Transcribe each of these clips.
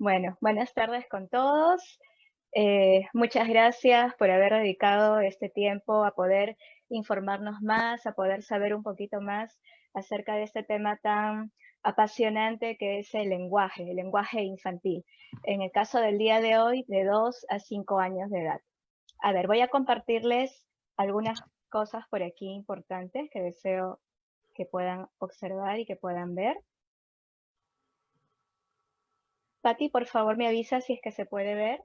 Bueno, buenas tardes con todos. Muchas gracias por haber dedicado este tiempo a poder informarnos más, a poder saber un poquito más acerca de este tema tan apasionante que es el lenguaje infantil. En el caso del día de hoy, de 2 a 5 años de edad. A ver, voy a compartirles algunas cosas por aquí importantes que deseo que puedan observar y que puedan ver. Pati, por favor, me avisa si es que se puede ver.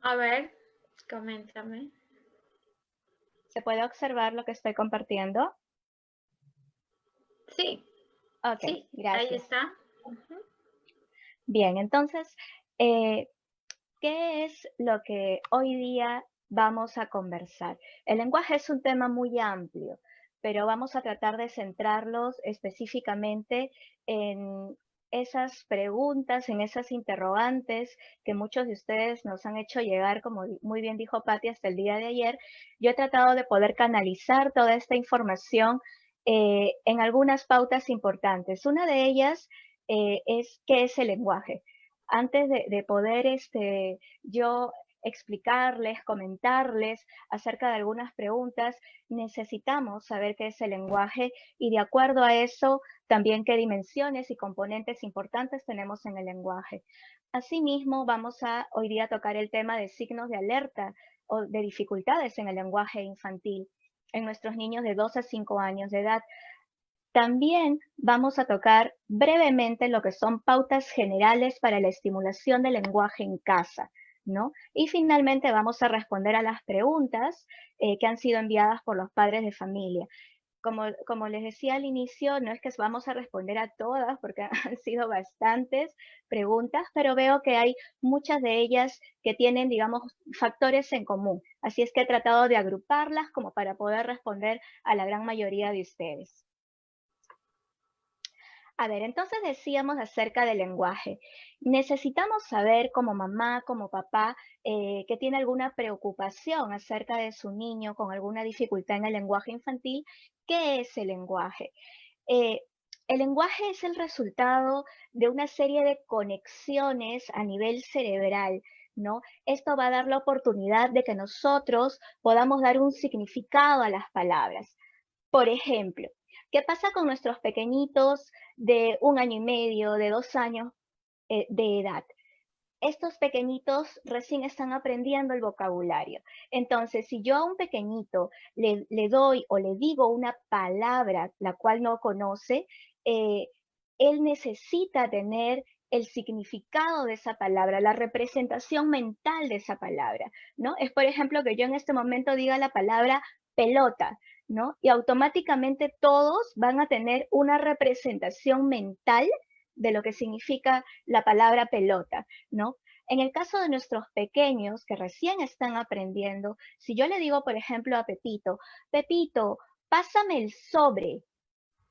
A ver, coméntame. ¿Se puede observar lo que estoy compartiendo? Sí, Ok, sí, ahí gracias. está. Ujú. Bien, entonces, eh, ¿qué es lo que hoy día vamos a conversar? El lenguaje es un tema muy amplio, pero vamos a tratar de centrarlos específicamente en esas preguntas, en esas interrogantes que muchos de ustedes nos han hecho llegar, como muy bien dijo Patti, hasta el día de ayer. Yo he tratado de poder canalizar toda esta información en algunas pautas importantes. Una de ellas es qué es el lenguaje. Antes de poder yo explicarles, comentarles acerca de algunas preguntas, necesitamos saber qué es el lenguaje y de acuerdo a eso también qué dimensiones y componentes importantes tenemos en el lenguaje. Asimismo, vamos a hoy día tocar el tema de signos de alerta o de dificultades en el lenguaje infantil en nuestros niños de 2 a 5 años de edad. También vamos a tocar brevemente lo que son pautas generales para la estimulación del lenguaje en casa, ¿no? Y finalmente vamos a responder a las preguntas que han sido enviadas por los padres de familia. Como les decía al inicio, no es que vamos a responder a todas porque han sido bastantes preguntas, pero veo que hay muchas de ellas que tienen, digamos, factores en común. Así es que he tratado de agruparlas como para poder responder a la gran mayoría de ustedes. A ver, entonces decíamos acerca del lenguaje. Necesitamos saber como mamá, como papá, que tiene alguna preocupación acerca de su niño con alguna dificultad en el lenguaje infantil, ¿qué es el lenguaje? Eh, el lenguaje es el resultado de una serie de conexiones a nivel cerebral, ¿no? Esto va a dar la oportunidad de que nosotros podamos dar un significado a las palabras. Por ejemplo, ¿qué pasa con nuestros pequeñitos de 1 año y medio, de 2 años de edad? Estos pequeñitos recién están aprendiendo el vocabulario. Entonces, si yo a un pequeñito le doy o le digo una palabra la cual no conoce, eh, él necesita tener el significado de esa palabra, la representación mental de esa palabra, ¿no? Es, por ejemplo, que yo en este momento diga la palabra pelota, ¿no? Y automáticamente todos van a tener una representación mental de lo que significa la palabra pelota, ¿no? En el caso de nuestros pequeños que recién están aprendiendo, si yo le digo, por ejemplo, a Pepito, Pepito, pásame el sobre,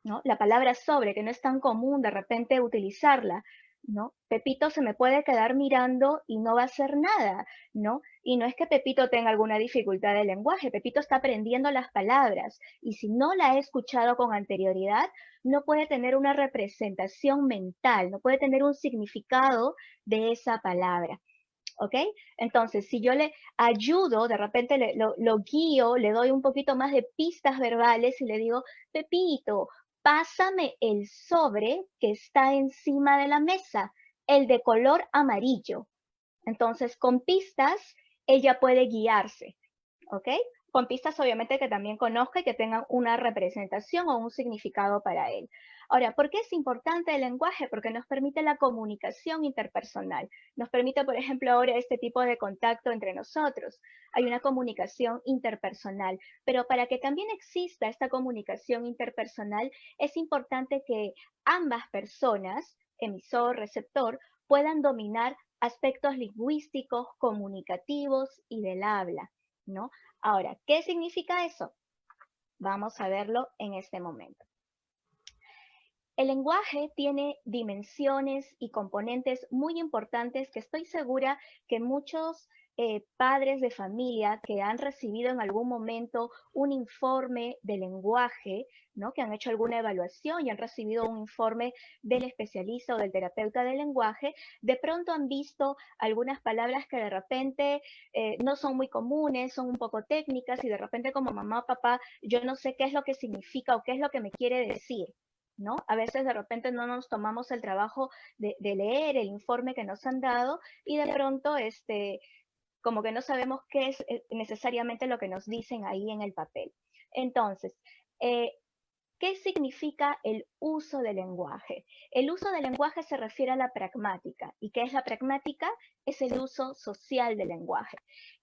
¿no? La palabra sobre, que no es tan común de repente utilizarla, ¿no? Pepito se me puede quedar mirando y no va a hacer nada, ¿no? Y no es que Pepito tenga alguna dificultad de lenguaje, Pepito está aprendiendo las palabras y si no la he escuchado con anterioridad, no puede tener una representación mental, no puede tener un significado de esa palabra. ¿Ok? Entonces, si yo le ayudo, de repente lo guío, le doy un poquito más de pistas verbales y le digo, Pepito, pásame el sobre que está encima de la mesa, el de color amarillo. Entonces, con pistas, ella puede guiarse. ¿Ok? Con pistas obviamente que también conozca y que tengan una representación o un significado para él. Ahora, ¿por qué es importante el lenguaje? Porque nos permite la comunicación interpersonal. Nos permite, por ejemplo, ahora este tipo de contacto entre nosotros. Hay una comunicación interpersonal, pero para que también exista esta comunicación interpersonal, es importante que ambas personas, emisor, receptor, puedan dominar aspectos lingüísticos, comunicativos y del habla, ¿no? Ahora, ¿qué significa eso? Vamos a verlo en este momento. El lenguaje tiene dimensiones y componentes muy importantes que estoy segura que muchos padres de familia que han recibido en algún momento un informe de lenguaje, ¿no? Que han hecho alguna evaluación y han recibido un informe del especialista o del terapeuta del lenguaje, de pronto han visto algunas palabras que de repente no son muy comunes, son un poco técnicas y de repente como mamá o papá, yo no sé qué es lo que significa o qué es lo que me quiere decir. ¿No? A veces de repente no nos tomamos el trabajo de leer el informe que nos han dado y de pronto como que no sabemos qué es necesariamente lo que nos dicen ahí en el papel. Entonces, eh, ¿qué significa el uso del lenguaje? El uso del lenguaje se refiere a la pragmática. ¿Y qué es la pragmática? Es el uso social del lenguaje.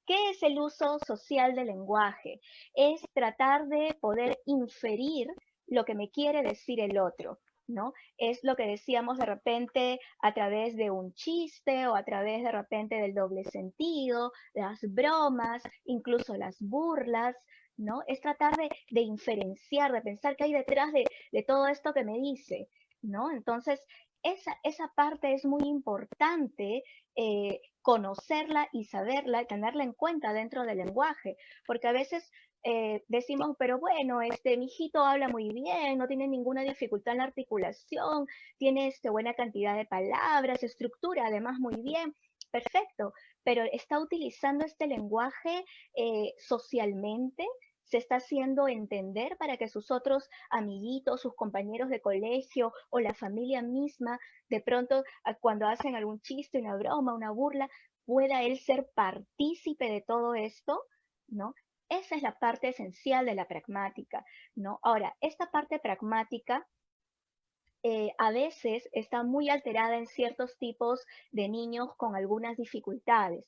¿Qué es el uso social del lenguaje? Es tratar de poder inferir lo que me quiere decir el otro, ¿no? Es lo que decíamos de repente a través de un chiste o a través de repente del doble sentido, las bromas, incluso las burlas, ¿no? Es tratar de inferenciar, de pensar qué hay detrás de todo esto que me dice, ¿no? Entonces, esa parte es muy importante conocerla y saberla y tenerla en cuenta dentro del lenguaje, porque a veces decimos, pero bueno, mi hijito habla muy bien, no tiene ninguna dificultad en la articulación, tiene buena cantidad de palabras, estructura además muy bien, perfecto, pero está utilizando este lenguaje socialmente, se está haciendo entender para que sus otros amiguitos, sus compañeros de colegio o la familia misma, de pronto cuando hacen algún chiste, una broma, una burla, pueda él ser partícipe de todo esto, ¿no? Esa es la parte esencial de la pragmática, ¿no? Ahora, esta parte pragmática a veces está muy alterada en ciertos tipos de niños con algunas dificultades.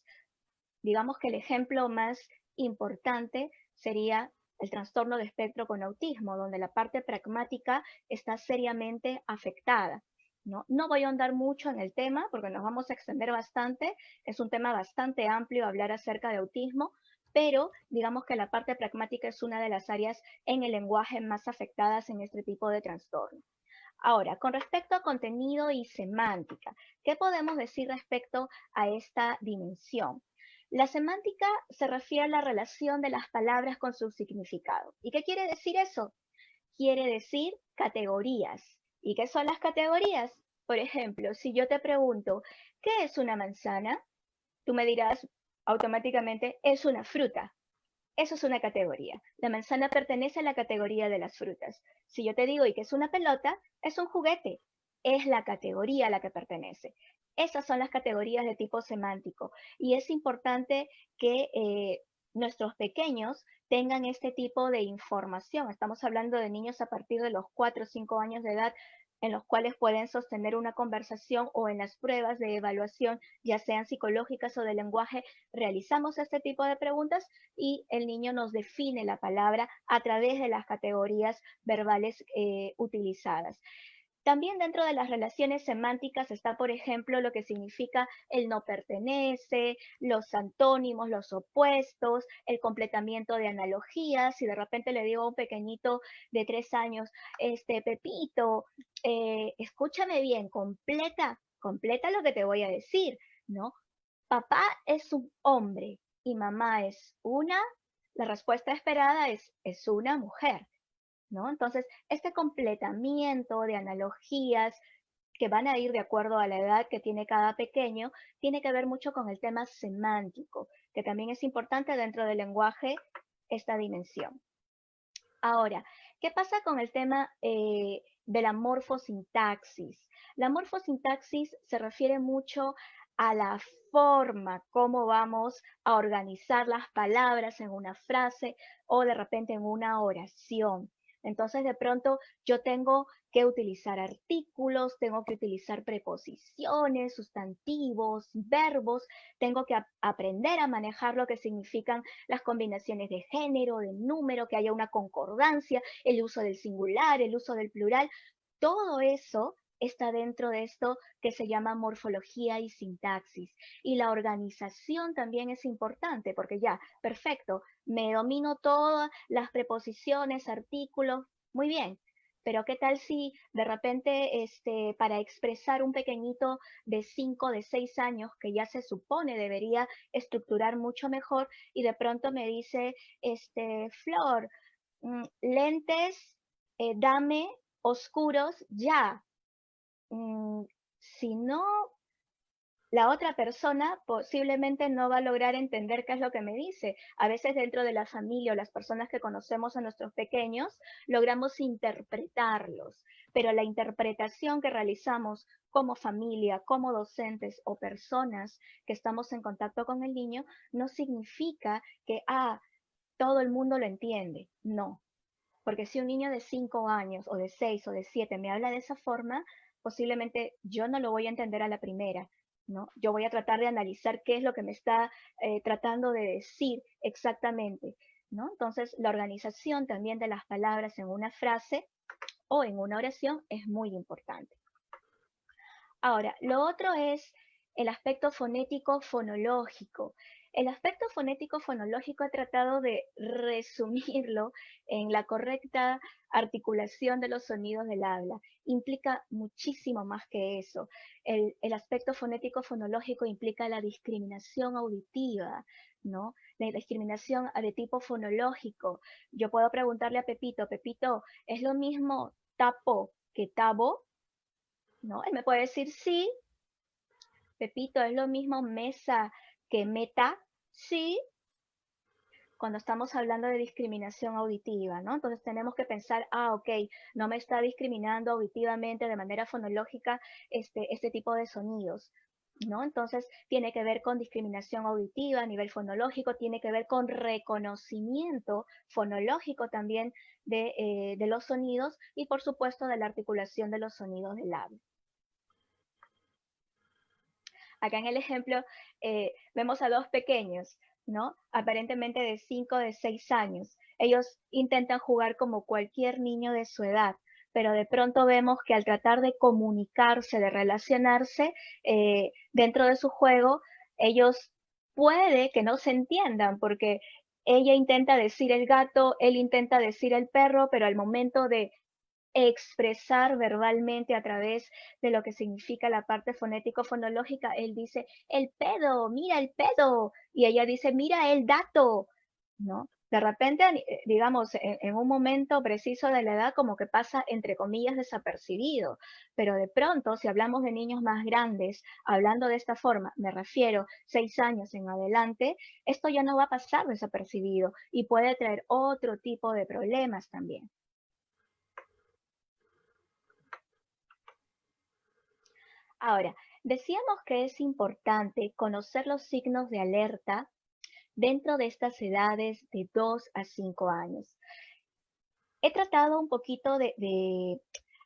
Digamos que el ejemplo más importante sería el trastorno de espectro con autismo, donde la parte pragmática está seriamente afectada. ¿No? No voy a ahondar mucho en el tema porque nos vamos a extender bastante. Es un tema bastante amplio hablar acerca de autismo, pero digamos que la parte pragmática es una de las áreas en el lenguaje más afectadas en este tipo de trastorno. Ahora, con respecto a contenido y semántica, ¿qué podemos decir respecto a esta dimensión? La semántica se refiere a la relación de las palabras con su significado. ¿Y qué quiere decir eso? Quiere decir categorías. ¿Y qué son las categorías? Por ejemplo, si yo te pregunto, ¿qué es una manzana? Tú me dirás automáticamente, es una fruta. Eso es una categoría. La manzana pertenece a la categoría de las frutas. Si yo te digo, ¿y qué es una pelota? Es un juguete. Es la categoría a la que pertenece. Esas son las categorías de tipo semántico. Y es importante que nuestros pequeños tengan este tipo de información. Estamos hablando de niños a partir de los 4 o 5 años de edad en los cuales pueden sostener una conversación o en las pruebas de evaluación, ya sean psicológicas o de lenguaje, realizamos este tipo de preguntas y el niño nos define la palabra a través de las categorías verbales utilizadas. También dentro de las relaciones semánticas está, por ejemplo, lo que significa el no pertenece, los antónimos, los opuestos, el completamiento de analogías. Si de repente le digo a un pequeñito de 3 años, Pepito, escúchame bien, completa lo que te voy a decir, ¿no? Papá es un hombre y mamá es la respuesta esperada es una mujer. ¿No? Entonces, este completamiento de analogías que van a ir de acuerdo a la edad que tiene cada pequeño, tiene que ver mucho con el tema semántico, que también es importante dentro del lenguaje esta dimensión. Ahora, ¿qué pasa con el tema de la morfosintaxis? La morfosintaxis se refiere mucho a la forma, cómo vamos a organizar las palabras en una frase o de repente en una oración. Entonces, de pronto yo tengo que utilizar artículos, tengo que utilizar preposiciones, sustantivos, verbos, tengo que aprender a manejar lo que significan las combinaciones de género, de número, que haya una concordancia, el uso del singular, el uso del plural, todo eso está dentro de esto que se llama morfología y sintaxis. Y la organización también es importante porque ya, perfecto, me domino todas las preposiciones, artículos, muy bien, pero ¿qué tal si de repente para expresar un pequeñito de 5, de 6 años que ya se supone debería estructurar mucho mejor y de pronto me dice, Flor, lentes, dame oscuros ya. Si no, la otra persona posiblemente no va a lograr entender qué es lo que me dice. A veces dentro de la familia o las personas que conocemos a nuestros pequeños, logramos interpretarlos, pero la interpretación que realizamos como familia, como docentes o personas que estamos en contacto con el niño, no significa que, todo el mundo lo entiende. No, porque si un niño de 5 años o de 6 o de 7 me habla de esa forma, posiblemente yo no lo voy a entender a la primera, ¿no? Yo voy a tratar de analizar qué es lo que me está tratando de decir exactamente, ¿no? Entonces, la organización también de las palabras en una frase o en una oración es muy importante. Ahora, lo otro es el aspecto fonético fonológico. El aspecto fonético fonológico he tratado de resumirlo en la correcta articulación de los sonidos del habla. Implica muchísimo más que eso. El aspecto fonético fonológico implica la discriminación auditiva, ¿no? La discriminación de tipo fonológico. Yo puedo preguntarle a Pepito, Pepito, ¿es lo mismo tapo que tabo? ¿No? Él me puede decir sí, Pepito, es lo mismo mesa que meta, sí, cuando estamos hablando de discriminación auditiva, ¿no? Entonces tenemos que pensar, ok, no me está discriminando auditivamente de manera fonológica este tipo de sonidos, ¿no? Entonces tiene que ver con discriminación auditiva a nivel fonológico, tiene que ver con reconocimiento fonológico también de los sonidos y por supuesto de la articulación de los sonidos del habla. Acá en el ejemplo vemos a dos pequeños, ¿no? Aparentemente de 5, de 6 años. Ellos intentan jugar como cualquier niño de su edad, pero de pronto vemos que al tratar de comunicarse, de relacionarse dentro de su juego, ellos puede que no se entiendan porque ella intenta decir el gato, él intenta decir el perro, pero al momento de expresar verbalmente a través de lo que significa la parte fonético-fonológica. Él dice, el pedo, mira el pedo, y ella dice, mira el dato, ¿no? De repente, digamos, en un momento preciso de la edad, como que pasa, entre comillas, desapercibido, pero de pronto, si hablamos de niños más grandes, hablando de esta forma, me refiero 6 años en adelante, esto ya no va a pasar desapercibido y puede traer otro tipo de problemas también. Ahora, decíamos que es importante conocer los signos de alerta dentro de estas edades de 2 a 5 años. He tratado un poquito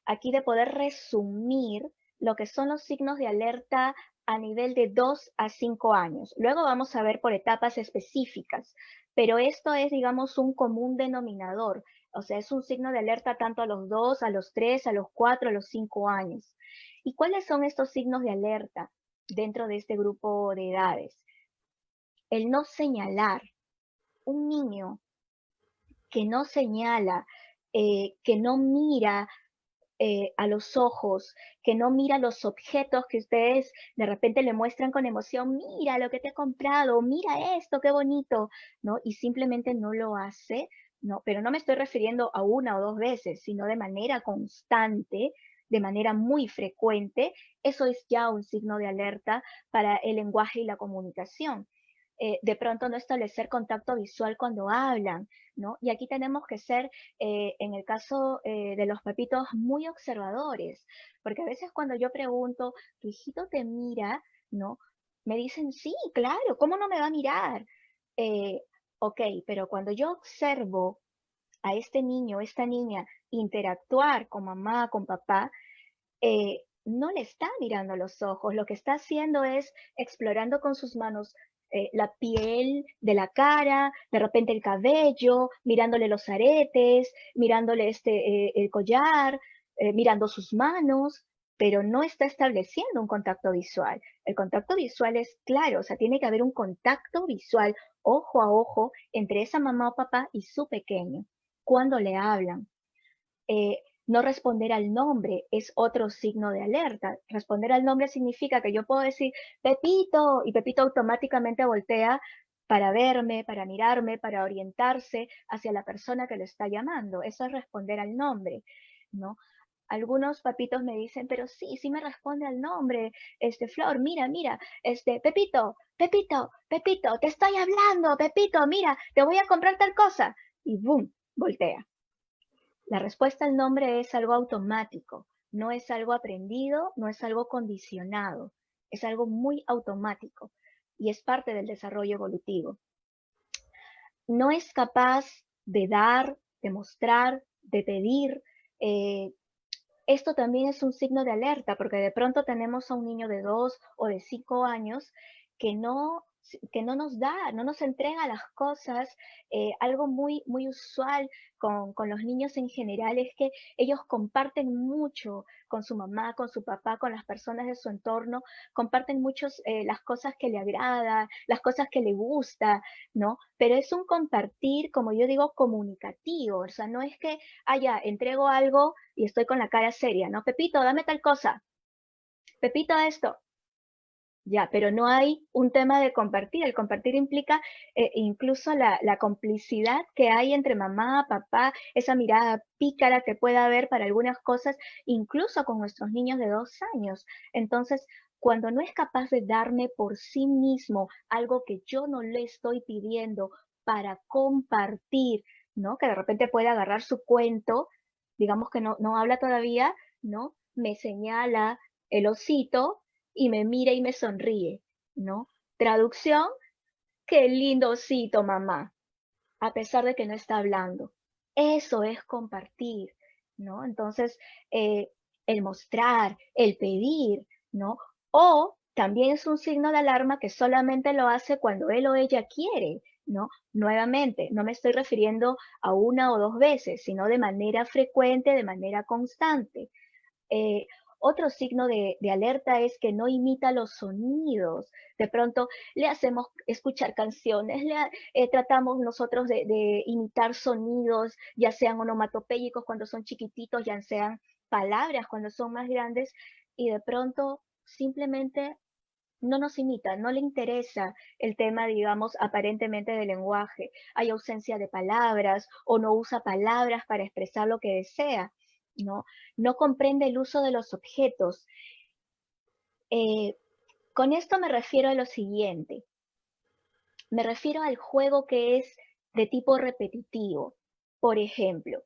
aquí de poder resumir lo que son los signos de alerta a nivel de 2 a 5 años. Luego vamos a ver por etapas específicas, pero esto es, digamos, un común denominador. O sea, es un signo de alerta tanto a los 2, a los 3, a los 4, a los 5 años. ¿Y cuáles son estos signos de alerta dentro de este grupo de edades? El no señalar. Un niño que no señala, que no mira a los ojos, que no mira los objetos que ustedes de repente le muestran con emoción, mira lo que te he comprado, mira esto, qué bonito, ¿no? Y simplemente no lo hace, ¿no? Pero no me estoy refiriendo a una o dos veces, sino de manera constante, de manera muy frecuente, eso es ya un signo de alerta para el lenguaje y la comunicación. De pronto no establecer contacto visual cuando hablan, ¿no? Y aquí tenemos que ser, en el caso de los papitos, muy observadores, porque a veces cuando yo pregunto, ¿tu hijito te mira? ¿No? Me dicen, sí, claro, ¿cómo no me va a mirar? Eh, ok, pero cuando yo observo a este niño, esta niña, interactuar con mamá, con papá, no le está mirando a los ojos, lo que está haciendo es explorando con sus manos la piel de la cara, de repente el cabello, mirándole los aretes, mirándole el collar, mirando sus manos, pero no está estableciendo un contacto visual. El contacto visual es claro, o sea, tiene que haber un contacto visual ojo a ojo entre esa mamá o papá y su pequeño cuando le hablan. No responder al nombre es otro signo de alerta. Responder al nombre significa que yo puedo decir Pepito y Pepito automáticamente voltea para verme, para mirarme, para orientarse hacia la persona que lo está llamando. Eso es responder al nombre, ¿no? Algunos papitos me dicen, pero sí, sí me responde al nombre, Flor, mira, mira, Pepito, Pepito, Pepito, te estoy hablando, Pepito, mira, te voy a comprar tal cosa. Y boom, voltea. La respuesta al nombre es algo automático, no es algo aprendido, no es algo condicionado, es algo muy automático y es parte del desarrollo evolutivo. No es capaz de dar, de mostrar, de pedir. eh, Esto también es un signo de alerta, porque de pronto tenemos a un niño de 2 o de 5 años que que no nos da, no nos entrega las cosas. Algo muy, muy usual con los niños en general es que ellos comparten mucho con su mamá, con su papá, con las personas de su entorno, comparten muchos las cosas que le agradan, las cosas que le gusta, ¿no? Pero es un compartir, como yo digo, comunicativo, o sea, no es que, ya, entrego algo y estoy con la cara seria, ¿no? Pepito, dame tal cosa. Pepito, esto. Ya, pero no hay un tema de compartir. El compartir implica incluso la complicidad que hay entre mamá, papá, esa mirada pícara que pueda haber para algunas cosas, incluso con nuestros niños de 2 años. Entonces, cuando no es capaz de darme por sí mismo algo que yo no le estoy pidiendo para compartir, ¿no? Que de repente puede agarrar su cuento, digamos que no habla todavía, ¿no? Me señala el osito y me mira y me sonríe, ¿no? Traducción, qué lindo osito, mamá, a pesar de que no está hablando. Eso es compartir, ¿no? Entonces, eh, el mostrar, el pedir, ¿no? O también es un signo de alarma que solamente lo hace cuando él o ella quiere, ¿no? Nuevamente, no me estoy refiriendo a 1 o 2 veces, sino de manera frecuente, de manera constante. Eh, Otro signo de alerta es que no imita los sonidos. De pronto le hacemos escuchar canciones, tratamos nosotros de imitar sonidos, ya sean onomatopéyicos cuando son chiquititos, ya sean palabras cuando son más grandes, y de pronto simplemente no nos imita, no le interesa el tema, digamos, aparentemente del lenguaje. Hay ausencia de palabras o no usa palabras para expresar lo que desea, ¿no? No comprende el uso de los objetos. Eh, con esto me refiero a lo siguiente. Me refiero al juego que es de tipo repetitivo. Por ejemplo,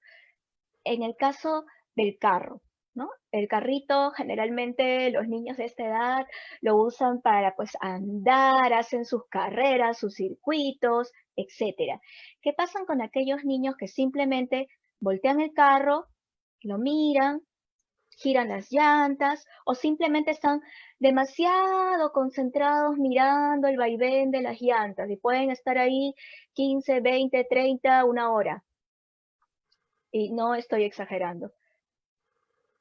en el caso del carro, ¿no? El carrito, generalmente los niños de esta edad lo usan para pues andar, hacen sus carreras, sus circuitos, etcétera. ¿Qué pasan con aquellos niños que simplemente voltean el carro, lo miran, giran las llantas o simplemente están demasiado concentrados mirando el vaivén de las llantas y pueden estar ahí 15, 20, 30, 1 hora? Y no estoy exagerando.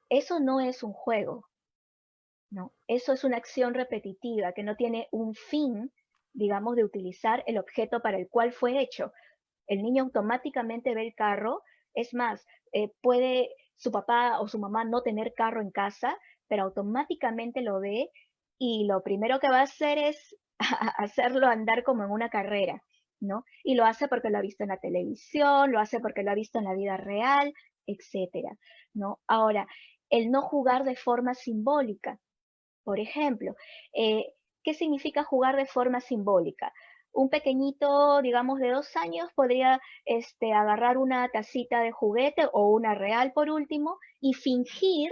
Eso no es un juego, ¿no? Eso es una acción repetitiva que no tiene un fin, digamos, de utilizar el objeto para el cual fue hecho. El niño automáticamente ve el carro, es más, puede su papá o su mamá no tener carro en casa, pero automáticamente lo ve y lo primero que va a hacer es hacerlo andar como en una carrera, ¿no? Y lo hace porque lo ha visto en la televisión, lo hace porque lo ha visto en la vida real, etcétera, ¿no? Ahora, el no jugar de forma simbólica. Por ejemplo, ¿qué significa jugar de forma simbólica? Un pequeñito, digamos, de 2 años podría agarrar una tacita de juguete o una real por último y fingir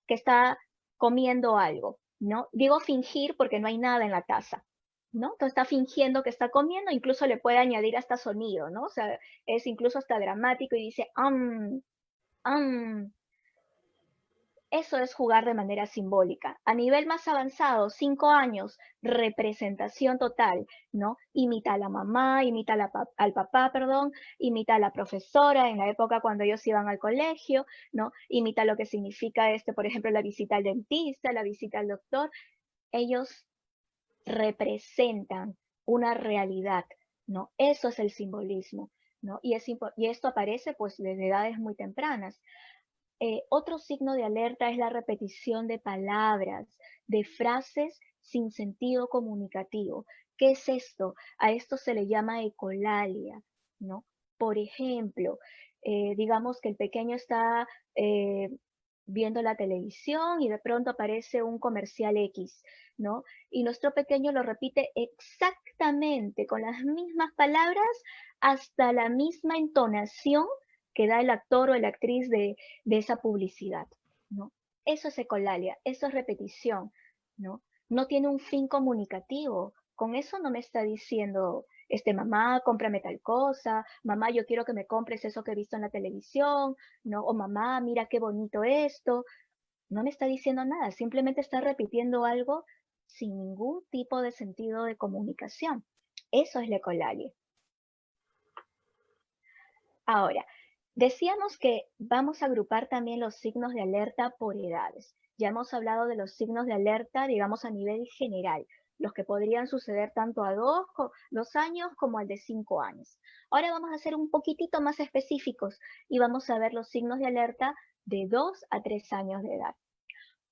que está comiendo algo, ¿no? Digo fingir porque no hay nada en la taza, ¿no? Entonces está fingiendo que está comiendo, incluso le puede añadir hasta sonido, ¿no? O sea, es incluso hasta dramático y dice, am, eso es jugar de manera simbólica. A nivel más avanzado, 5 años, representación total, ¿no? Imita a la mamá, imita al papá, perdón, imita a la profesora en la época cuando ellos iban al colegio, ¿no? Imita lo que significa por ejemplo, la visita al dentista, la visita al doctor. Ellos representan una realidad, ¿no? Eso es el simbolismo, ¿no? Y esto aparece pues desde edades muy tempranas. Otro signo de alerta es la repetición de palabras, de frases sin sentido comunicativo. ¿Qué es esto? A esto se le llama ecolalia, ¿no? Por ejemplo, digamos que el pequeño está eh, viendo la televisión y de pronto aparece un comercial X, ¿no? Y nuestro pequeño lo repite exactamente con las mismas palabras hasta la misma entonación que da el actor o la actriz de esa publicidad, ¿no? Eso es ecolalia, eso es repetición, ¿no? No tiene un fin comunicativo. Con eso no me está diciendo, mamá, cómprame tal cosa, mamá, yo quiero que me compres eso que he visto en la televisión, ¿no? O mamá, mira qué bonito esto. No me está diciendo nada, simplemente está repitiendo algo sin ningún tipo de sentido de comunicación. Eso es la ecolalia. Ahora, decíamos que vamos a agrupar también los signos de alerta por edades. Ya hemos hablado de los signos de alerta, digamos, a nivel general, los que podrían suceder tanto a 2 años como al de 5 años. Ahora vamos a ser un poquitito más específicos y vamos a ver los signos de alerta de 2 a 3 años de edad.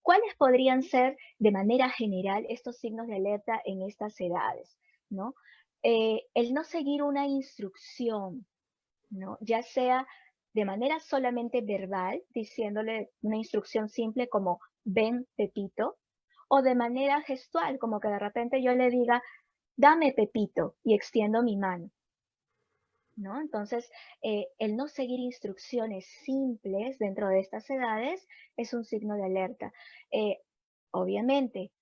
¿Cuáles podrían ser de manera general estos signos de alerta en estas edades? ¿No? El no seguir una instrucción, ¿no? Ya sea de manera solamente verbal, diciéndole una instrucción simple como ven Pepito, o de manera gestual, como que de repente yo le diga dame Pepito y extiendo mi mano, ¿no? Entonces, el no seguir instrucciones simples dentro de estas edades es un signo de alerta. Eh, Obviamente,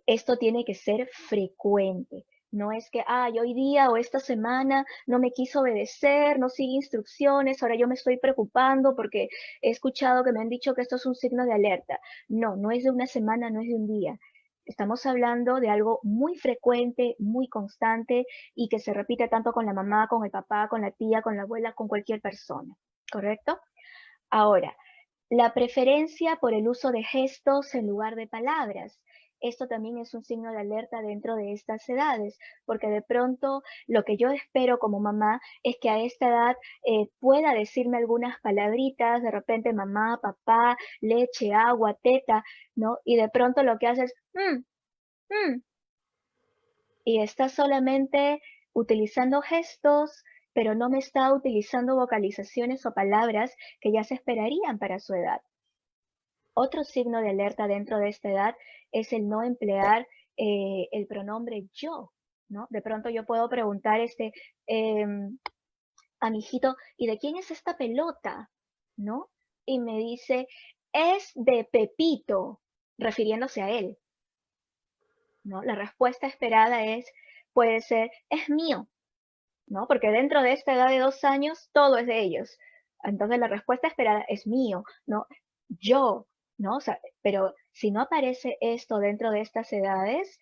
esto tiene que ser frecuente. No es que, hoy día o esta semana no me quiso obedecer, no sigue instrucciones, ahora yo me estoy preocupando porque he escuchado que me han dicho que esto es un signo de alerta. No, no es de una semana, no es de un día. Estamos hablando de algo muy frecuente, muy constante y que se repite tanto con la mamá, con el papá, con la tía, con la abuela, con cualquier persona. ¿Correcto? Ahora, la preferencia por el uso de gestos en lugar de palabras. Esto también es un signo de alerta dentro de estas edades, porque de pronto lo que yo espero como mamá es que a esta edad pueda decirme algunas palabritas, de repente mamá, papá, leche, agua, teta, ¿no? Y de pronto lo que hace es, mm", y está solamente utilizando gestos, pero no me está utilizando vocalizaciones o palabras que ya se esperarían para su edad. Otro signo de alerta dentro de esta edad es el no emplear el pronombre yo, ¿no? De pronto yo puedo preguntar em, a mi hijito, ¿y de quién es esta pelota? ¿No? Y me dice, es de Pepito, refiriéndose a él, ¿no? La respuesta esperada puede ser, es mío, ¿no? Porque dentro de esta edad de 2 años, todo es de ellos. Entonces la respuesta esperada es mío, ¿no? Yo, ¿no? O sea, pero si no aparece esto dentro de estas edades,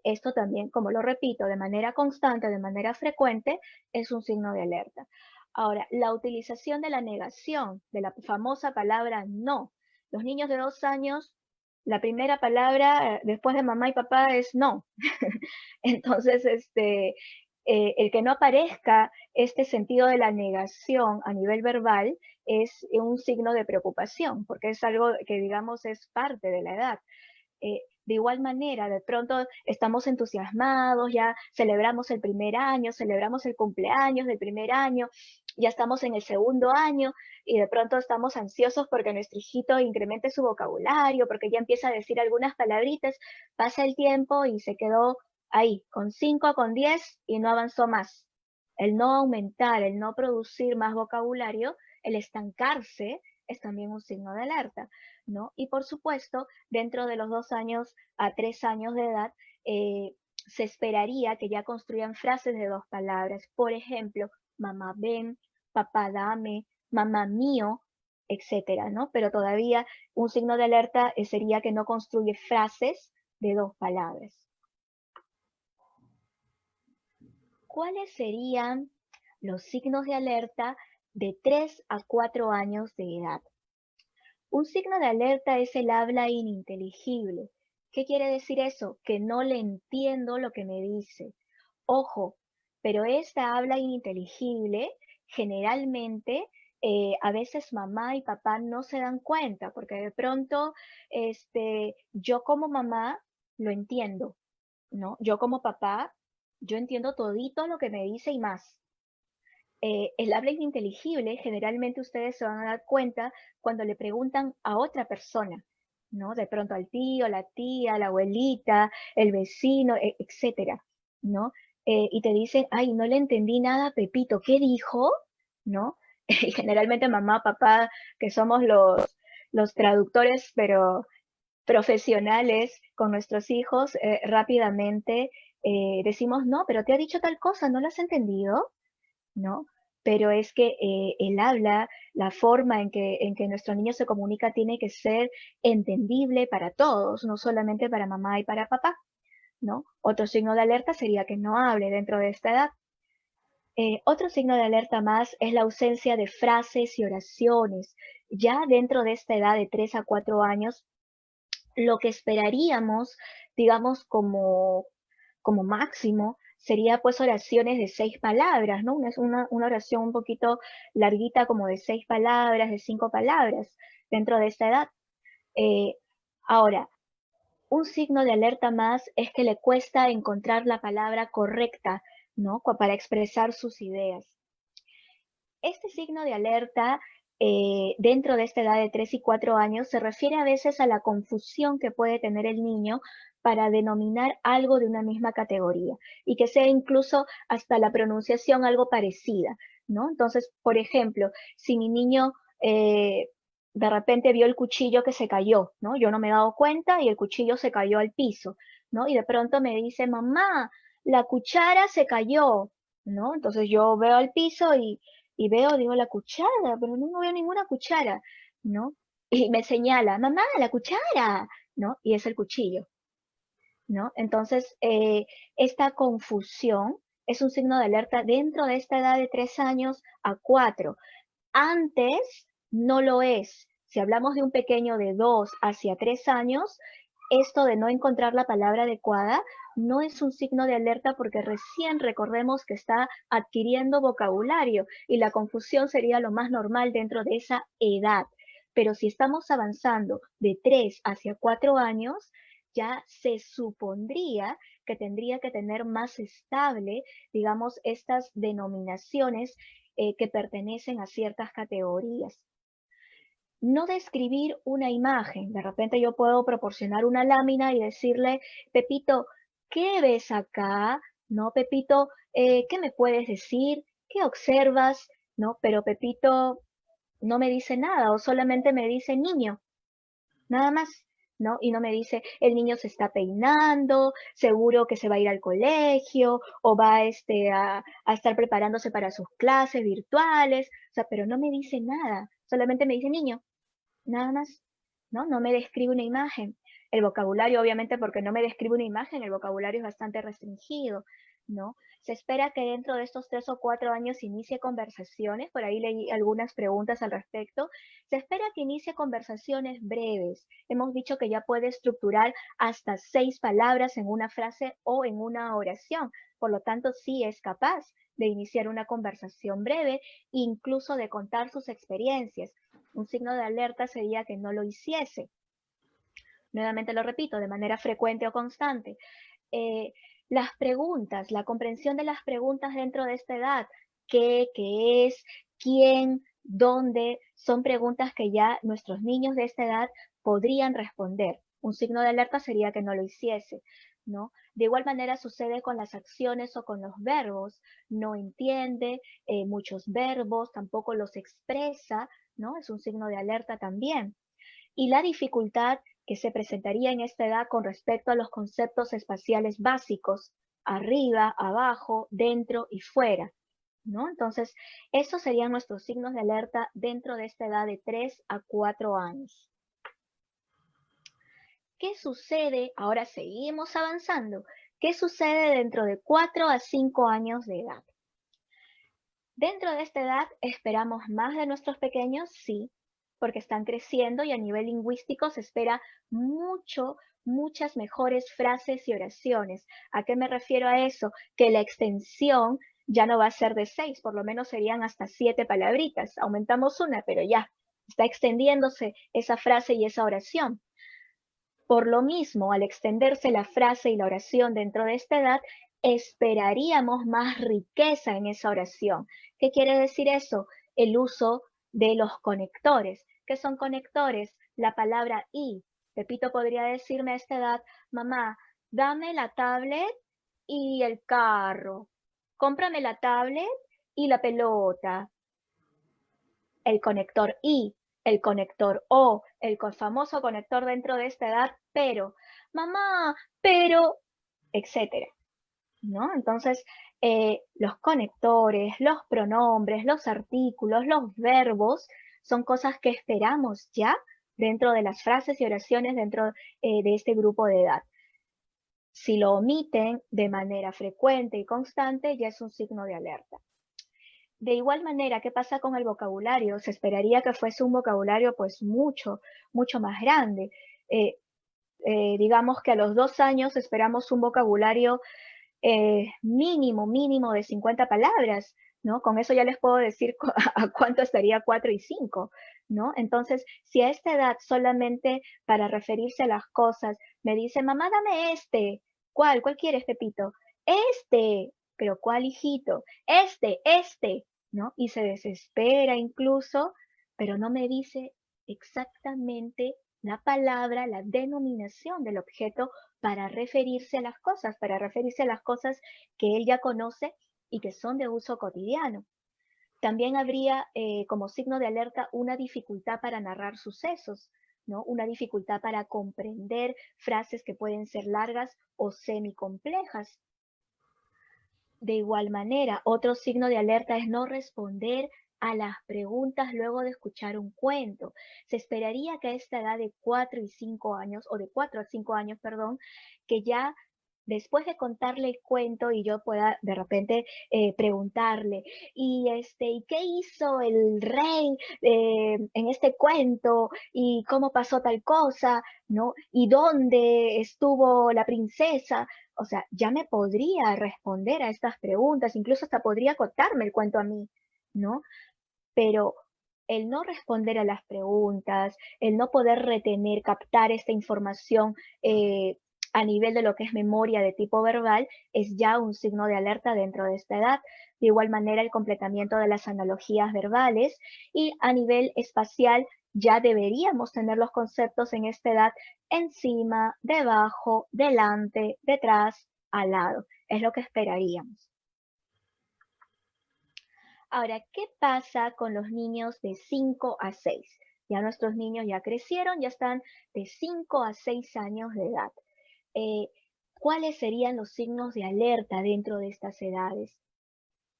esto también, como lo repito, de manera constante, de manera frecuente, es un signo de alerta. Ahora, la utilización de la negación, de la famosa palabra no. Los niños de 2 años, la primera palabra después de mamá y papá es no. Entonces, el que no aparezca este sentido de la negación a nivel verbal es un signo de preocupación, porque es algo que, digamos, es parte de la edad. De igual manera, de pronto estamos entusiasmados, ya celebramos el primer año, celebramos el cumpleaños del primer año, ya estamos en el segundo año y de pronto estamos ansiosos porque nuestro hijito incremente su vocabulario, porque ya empieza a decir algunas palabritas, pasa el tiempo y se quedó ahí, con 5, con 10 y no avanzó más. El no aumentar, el no producir más vocabulario, el estancarse es también un signo de alerta, ¿no? Y por supuesto, dentro de los 2 a 3 años de edad, se esperaría que ya construyan frases de 2 palabras. Por ejemplo, mamá ven, papá dame, mamá mío, etcétera, ¿no? Pero todavía un signo de alerta sería que no construye frases de 2 palabras. ¿Cuáles serían los signos de alerta de 3 a 4 años de edad? Un signo de alerta es el habla ininteligible. ¿Qué quiere decir eso? Que no le entiendo lo que me dice. Ojo, pero esta habla ininteligible generalmente a veces mamá y papá no se dan cuenta, porque de pronto, yo como mamá lo entiendo, ¿no? Yo como papá, yo entiendo todito lo que me dice y más. El habla ininteligible, generalmente ustedes se van a dar cuenta cuando le preguntan a otra persona, ¿no? De pronto al tío, la tía, la abuelita, el vecino, etcétera, ¿no? Y te dicen, ay, no le entendí nada a Pepito, ¿qué dijo? ¿No? Y generalmente mamá, papá, que somos los traductores, pero profesionales con nuestros hijos, rápidamente decimos, no, pero te ha dicho tal cosa, ¿no lo has entendido? ¿No? Pero es que el habla, la forma en que nuestro niño se comunica tiene que ser entendible para todos, no solamente para mamá y para papá, ¿no? Otro signo de alerta sería que no hable dentro de esta edad. Otro signo de alerta más es la ausencia de frases y oraciones. Ya dentro de esta edad de 3 a 4 años, lo que esperaríamos, digamos, como máximo, sería pues oraciones de 6 palabras, ¿no? Una oración un poquito larguita, como de 6 palabras, de 5 palabras, dentro de esta edad. Eh, Ahora, un signo de alerta más es que le cuesta encontrar la palabra correcta, ¿no? Para expresar sus ideas. Este signo de alerta, dentro de esta edad de 3 y 4 años, se refiere a veces a la confusión que puede tener el niño para denominar algo de una misma categoría y que sea incluso hasta la pronunciación algo parecida, ¿no? Entonces, por ejemplo, si mi niño de repente vio el cuchillo que se cayó, ¿no? Yo no me he dado cuenta y el cuchillo se cayó al piso, ¿no? Y de pronto me dice, mamá, la cuchara se cayó, ¿no? Entonces yo veo al piso y veo, digo, la cuchara, pero no veo ninguna cuchara, ¿no? Y me señala, mamá, la cuchara, ¿no? Y es el cuchillo, ¿no? Entonces, esta confusión es un signo de alerta dentro de esta edad de 3 años a 4. Antes no lo es. Si hablamos de un pequeño de 2 hacia 3 años, esto de no encontrar la palabra adecuada no es un signo de alerta porque recién recordemos que está adquiriendo vocabulario y la confusión sería lo más normal dentro de esa edad. Pero si estamos avanzando de 3 hacia 4 años, ya se supondría que tendría que tener más estable, digamos, estas denominaciones que pertenecen a ciertas categorías. No describir una imagen. De repente yo puedo proporcionar una lámina y decirle, Pepito, ¿qué ves acá? ¿No, Pepito? ¿Qué me puedes decir? ¿Qué observas? ¿No? Pero Pepito no me dice nada o solamente me dice niño, nada más. ¿No? Y no me dice, el niño se está peinando, seguro que se va a ir al colegio o va a estar preparándose para sus clases virtuales, o sea, pero no me dice nada, solamente me dice niño, nada más, ¿no? No me describe una imagen. El vocabulario, obviamente, porque no me describe una imagen, el vocabulario es bastante restringido, ¿no? Se espera que dentro de estos 3 o 4 años inicie conversaciones, por ahí leí algunas preguntas al respecto. Se espera que inicie conversaciones breves. Hemos dicho que ya puede estructurar hasta 6 palabras en una frase o en una oración. Por lo tanto, sí es capaz de iniciar una conversación breve, incluso de contar sus experiencias. Un signo de alerta sería que no lo hiciese. Nuevamente lo repito, de manera frecuente o constante. Eh, las preguntas, la comprensión de las preguntas dentro de esta edad, qué es, quién, dónde, son preguntas que ya nuestros niños de esta edad podrían responder. Un signo de alerta sería que no lo hiciese, ¿no? De igual manera sucede con las acciones o con los verbos. No entiende muchos verbos, tampoco los expresa, ¿no? Es un signo de alerta también. Y la dificultad que se presentaría en esta edad con respecto a los conceptos espaciales básicos, arriba, abajo, dentro y fuera, ¿no? Entonces, esos serían nuestros signos de alerta dentro de esta edad de 3 a 4 años. ¿Qué sucede? Ahora seguimos avanzando. ¿Qué sucede dentro de 4 a 5 años de edad? Dentro de esta edad, ¿esperamos más de nuestros pequeños? Sí, porque están creciendo y a nivel lingüístico se espera muchas mejores frases y oraciones. ¿A qué me refiero a eso? Que la extensión ya no va a ser de 6, por lo menos serían hasta 7 palabritas. Aumentamos una, pero ya está extendiéndose esa frase y esa oración. Por lo mismo, al extenderse la frase y la oración dentro de esta edad, esperaríamos más riqueza en esa oración. ¿Qué quiere decir eso? El uso de los conectores. ¿Qué son conectores? La palabra y. Pepito podría decirme a esta edad, mamá, dame la tablet y el carro. Cómprame la tablet y la pelota. El conector y, el conector o, el famoso conector dentro de esta edad, pero, mamá, pero, etcétera, ¿no? Entonces, los conectores, los pronombres, los artículos, los verbos, son cosas que esperamos ya dentro de las frases y oraciones dentro de este grupo de edad. Si lo omiten de manera frecuente y constante, ya es un signo de alerta. De igual manera, ¿qué pasa con el vocabulario? Se esperaría que fuese un vocabulario pues mucho más grande. Eh, digamos que a los 2 años esperamos un vocabulario mínimo de 50 palabras, ¿no? Con eso ya les puedo decir a cuánto estaría 4 y 5, ¿no? Entonces, si a esta edad solamente para referirse a las cosas me dice, mamá, dame este, ¿cuál? ¿Cuál quieres, Pepito? Este, pero ¿cuál, hijito? Este, ¿no? Y se desespera incluso, pero no me dice exactamente la palabra, la denominación del objeto para referirse a las cosas, que él ya conoce y que son de uso cotidiano. También habría como signo de alerta una dificultad para narrar sucesos, ¿no? Una dificultad para comprender frases que pueden ser largas o semicomplejas. De igual manera, otro signo de alerta es no responder a las preguntas luego de escuchar un cuento. Se esperaría que a esta edad de 4 y 5 años, o de 4 a 5 años, perdón, que ya después de contarle el cuento y yo pueda de repente preguntarle, ¿y qué hizo el rey en este cuento? ¿Y cómo pasó tal cosa? ¿No? ¿Y dónde estuvo la princesa? O sea, ya me podría responder a estas preguntas, incluso hasta podría contarme el cuento a mí, ¿no? Pero el no responder a las preguntas, el no poder retener, captar esta información a nivel de lo que es memoria de tipo verbal, es ya un signo de alerta dentro de esta edad. De igual manera, el completamiento de las analogías verbales y a nivel espacial ya deberíamos tener los conceptos en esta edad encima, debajo, delante, detrás, al lado. Es lo que esperaríamos. Ahora, ¿qué pasa con los niños de 5 a 6? Ya nuestros niños ya crecieron, ya están de 5 a 6 años de edad. ¿Cuáles serían los signos de alerta dentro de estas edades?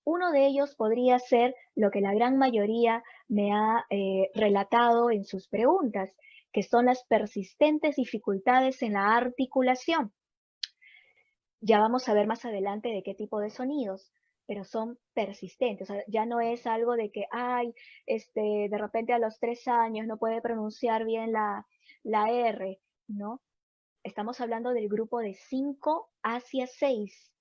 Uno de ellos podría ser lo que la gran mayoría me ha relatado en sus preguntas, que son las persistentes dificultades en la articulación. Ya vamos a ver más adelante de qué tipo de sonidos, pero son persistentes. O sea, ya no es algo de que, de repente a los 3 años no puede pronunciar bien la R, ¿no? Estamos hablando del grupo de 5 hacia 6.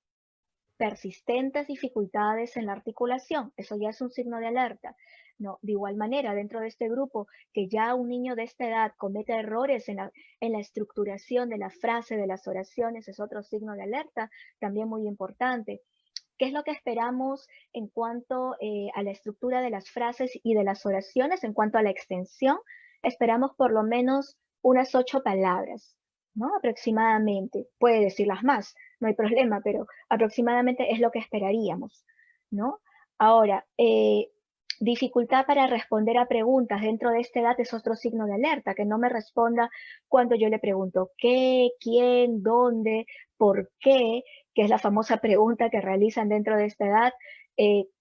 Persistentes dificultades en la articulación, eso ya es un signo de alerta. No, de igual manera, dentro de este grupo, que ya un niño de esta edad cometa errores en la estructuración de la frase, de las oraciones, es otro signo de alerta, también muy importante. ¿Qué es lo que esperamos en cuanto a la estructura de las frases y de las oraciones? En cuanto a la extensión, esperamos por lo menos unas 8 palabras, ¿no? Aproximadamente. Puede decirlas más, no hay problema, pero aproximadamente es lo que esperaríamos, ¿no? Ahora, dificultad para responder a preguntas dentro de esta edad es otro signo de alerta, que no me responda cuando yo le pregunto qué, quién, dónde, por qué, que es la famosa pregunta que realizan dentro de esta edad,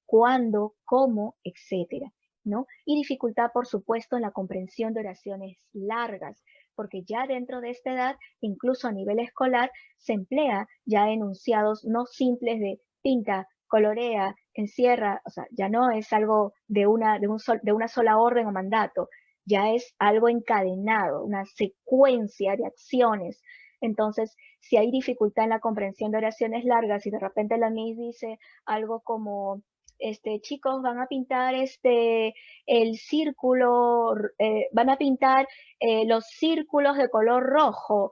cuándo, cómo, etcétera, ¿no? Y dificultad, por supuesto, en la comprensión de oraciones largas, porque ya dentro de esta edad, incluso a nivel escolar, se emplea ya enunciados no simples de pinta, colorea, encierra, o sea, ya no es algo de una sola orden o mandato, ya es algo encadenado, una secuencia de acciones Entonces, si hay dificultad en la comprensión de oraciones largas y de repente la Miss dice algo como, chicos, van a pintar el círculo, van a pintar los círculos de color rojo,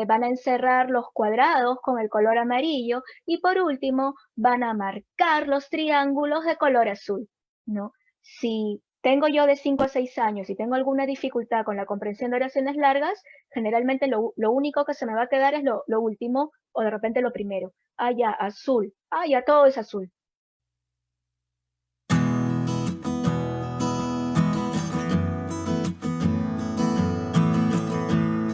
van a encerrar los cuadrados con el color amarillo y por último van a marcar los triángulos de color azul, ¿no? Si tengo yo de 5 a 6 años y tengo alguna dificultad con la comprensión de oraciones largas, generalmente lo único que se me va a quedar es lo último o de repente lo primero. Ah, ya, azul. Ah, ya todo es azul.